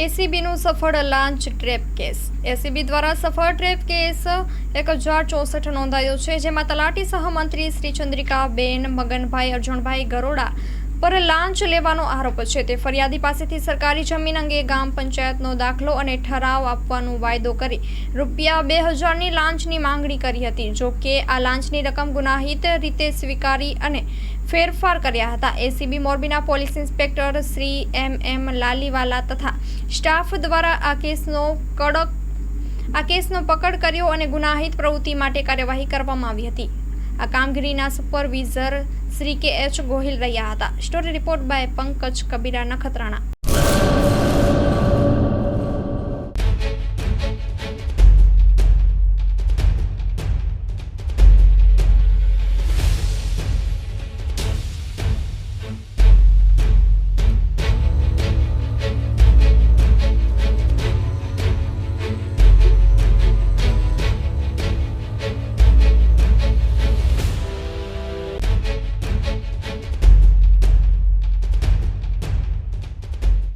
એસીબીનું સફળ લાંચ trap case. ACB દ્વારા સફળ ટ્રેપ કેસ 1064 નોંધાયો છે, જેમાં તલાટી સહમંત્રી શ્રી ચંદ્રિકાબેન મગનભાઈ અર્જુનભાઈ ગરોડા પર લાંચ લેવાનો આરોપ છે. તે ફરિયાદી પાસેથી સરકારી જમીન અંગે ગામ પંચાયતનો દાખલો અને ઠરાવ આપવાનો વાયદો કરી રૂપિયા 2000ની લાંચની માંગણી કરી હતી. જો કે આ લાંચની રકમ ગુનાહિત રીતે સ્વીકારી અને ફેરફાર કર્યા હતા. એસીબી મોરબીના પોલીસ ઇન્સ્પેક્ટર શ્રી એમ લાલીવાલા તથા સ્ટાફ દ્વારા આ કેસનો પકડ કર્યો અને ગુનાહિત પ્રવૃત્તિ માટે કાર્યવાહી કરવામાં આવી હતી. આ કામગીરીના સુપરવિઝર શ્રી કે એચ ગોહિલ રહ્યા હતા. Story report by Pankaj Kabira Nakhatrana.